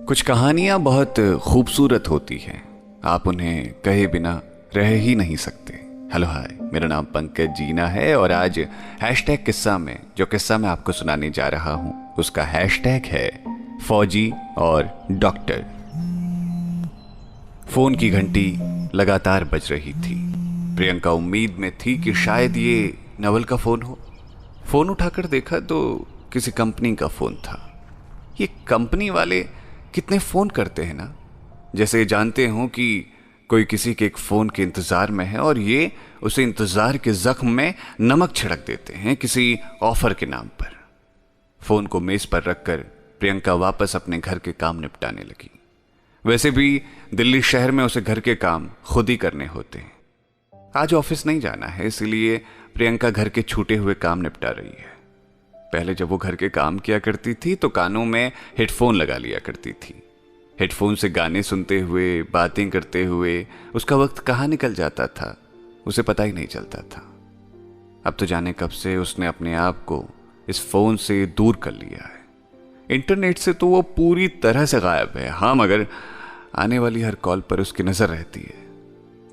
कुछ कहानियां बहुत खूबसूरत होती हैं, आप उन्हें कहे बिना रह ही नहीं सकते। हेलो हाय, मेरा नाम पंकज जीना है और आज हैशटैग किस्सा में जो किस्सा मैं आपको सुनाने जा रहा हूं उसका हैशटैग है फौजी और डॉक्टर। फोन की घंटी लगातार बज रही थी। प्रियंका उम्मीद में थी कि शायद ये नवल का फोन हो। फोन उठाकर देखा तो किसी कंपनी का फोन था। ये कंपनी वाले कितने फ़ोन करते हैं ना, जैसे जानते हों कि कोई किसी के एक फ़ोन के इंतज़ार में है और ये उसे इंतज़ार के ज़ख्म में नमक छिड़क देते हैं किसी ऑफ़र के नाम पर। फ़ोन को मेज़ पर रखकर प्रियंका वापस अपने घर के काम निपटाने लगी। वैसे भी दिल्ली शहर में उसे घर के काम खुद ही करने होते हैं। आज ऑफिस नहीं जाना है, इसीलिए प्रियंका घर के छूटे हुए काम निपटा रही है। पहले जब वो घर के काम किया करती थी तो कानों में हेडफोन लगा लिया करती थी। हेडफोन से गाने सुनते हुए, बातें करते हुए उसका वक्त कहाँ निकल जाता था उसे पता ही नहीं चलता था। अब तो जाने कब से उसने अपने आप को इस फोन से दूर कर लिया है। इंटरनेट से तो वो पूरी तरह से गायब है, हाँ, मगर आने वाली हर कॉल पर उसकी नज़र रहती है।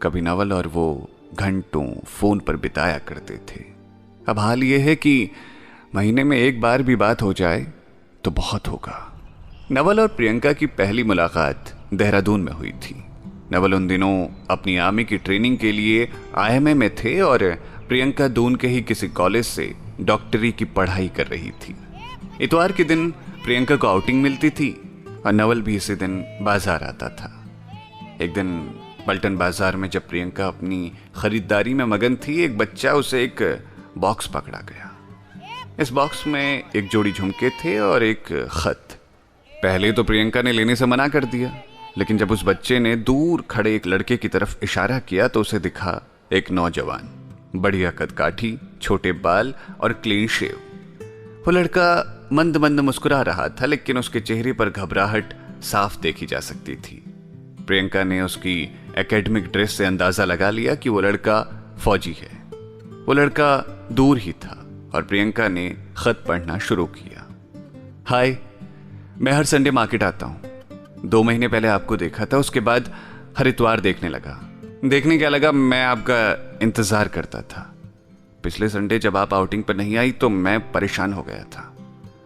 कभी नवल और वो घंटों फोन पर बिताया करते थे। अब हाल ये है कि महीने में एक बार भी बात हो जाए तो बहुत होगा। नवल और प्रियंका की पहली मुलाकात देहरादून में हुई थी। नवल उन दिनों अपनी आर्मी की ट्रेनिंग के लिए आईएमए में थे और प्रियंका दून के ही किसी कॉलेज से डॉक्टरी की पढ़ाई कर रही थी। इतवार के दिन प्रियंका को आउटिंग मिलती थी और नवल भी इसी दिन बाजार आता था। एक दिन पलटन बाजार में जब प्रियंका अपनी खरीदारी में मगन थी, एक बच्चा उसे एक बॉक्स पकड़ा गया। इस बॉक्स में एक जोड़ी झुमके थे और एक खत। पहले तो प्रियंका ने लेने से मना कर दिया, लेकिन जब उस बच्चे ने दूर खड़े एक लड़के की तरफ इशारा किया तो उसे दिखा एक नौजवान, बढ़िया कदकाठी, छोटे बाल और क्लीन शेव। वो लड़का मंद मंद मुस्कुरा रहा था, लेकिन उसके चेहरे पर घबराहट साफ देखी जा सकती थी। प्रियंका ने उसकी एकेडमिक ड्रेस से अंदाजा लगा लिया कि वो लड़का फौजी है। वो लड़का दूर ही था और प्रियंका ने खत पढ़ना शुरू किया। हाय, मैं हर संडे मार्केट आता हूँ। 2 महीने पहले आपको देखा था, उसके बाद हर इतवार देखने लगा। देखने क्या लगा, मैं आपका इंतज़ार करता था। पिछले संडे जब आप आउटिंग पर नहीं आई तो मैं परेशान हो गया था।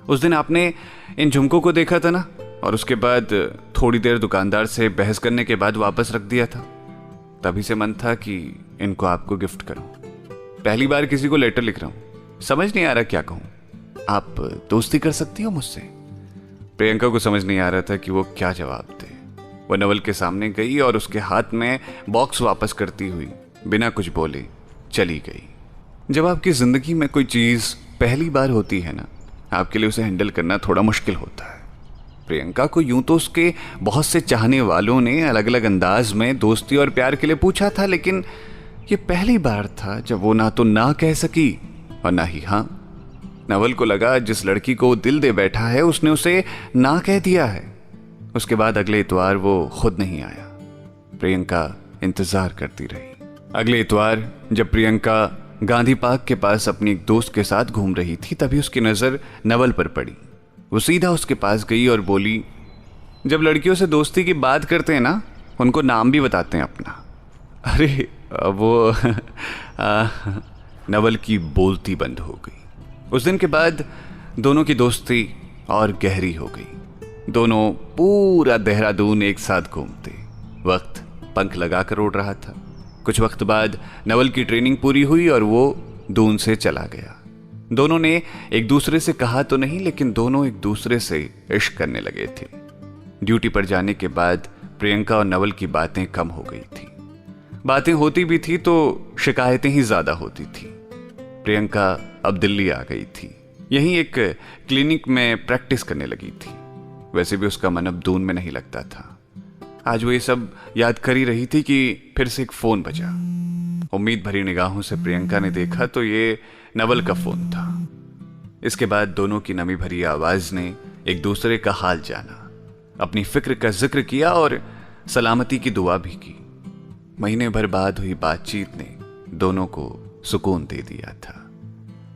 उस दिन आपने इन झुमकों को देखा था ना, और उसके बाद थोड़ी देर दुकानदार से बहस करने के बाद वापस रख दिया था। तभी से मन था कि इनको आपको गिफ्ट करूं। पहली बार किसी को लेटर लिख रहा हूं, समझ नहीं आ रहा क्या कहूं। आप दोस्ती कर सकती हो मुझसे? प्रियंका को समझ नहीं आ रहा था कि वो क्या जवाब दे। वो नवल के सामने गई और उसके हाथ में बॉक्स वापस करती हुई बिना कुछ बोले चली गई। जब आपकी जिंदगी में कोई चीज पहली बार होती है ना, आपके लिए उसे हैंडल करना थोड़ा मुश्किल होता है। प्रियंका को यूं तो उसके बहुत से चाहने वालों ने अलग अलग अंदाज में दोस्ती और प्यार के लिए पूछा था, लेकिन ये पहली बार था जब वो ना तो ना कह सकी और ना ही हाँ। नवल को लगा जिस लड़की को दिल दे बैठा है उसने उसे ना कह दिया है। उसके बाद अगले इतवार वो खुद नहीं आया। प्रियंका इंतजार करती रही। अगले इतवार जब प्रियंका गांधी पार्क के पास अपनी एक दोस्त के साथ घूम रही थी, तभी उसकी नजर नवल पर पड़ी। वो सीधा उसके पास गई और बोली, जब लड़कियों से दोस्ती की बात करते हैं ना, उनको नाम भी बताते हैं अपना। अरे वो नवल की बोलती बंद हो गई। उस दिन के बाद दोनों की दोस्ती और गहरी हो गई। दोनों पूरा देहरादून एक साथ घूमते। वक्त पंख लगाकर उड़ रहा था। कुछ वक्त बाद नवल की ट्रेनिंग पूरी हुई और वो दून से चला गया। दोनों ने एक दूसरे से कहा तो नहीं, लेकिन दोनों एक दूसरे से इश्क करने लगे थे। ड्यूटी पर जाने के बाद प्रियंका और नवल की बातें कम हो गई थी। बातें होती भी थी तो शिकायतें ही ज्यादा होती थी। प्रियंका अब दिल्ली आ गई थी। यहीं एक क्लिनिक में प्रैक्टिस करने लगी थी। वैसे भी उसका मन अब दून में नहीं लगता था। आज वो ये सब याद कर ही रही थी कि फिर से एक फोन बजा। उम्मीद भरी निगाहों से प्रियंका ने देखा तो ये नवल का फोन था। इसके बाद दोनों की नमी भरी आवाज ने एक दूसरे का हाल जाना, अपनी फिक्र का जिक्र किया और सलामती की दुआ भी की। महीने भर बाद हुई बातचीत ने दोनों को सुकून दे दिया था।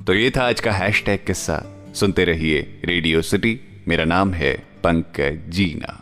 तो ये था आज का हैशटैग किस्सा। सुनते रहिए रेडियो सिटी। मेरा नाम है पंकज जीना।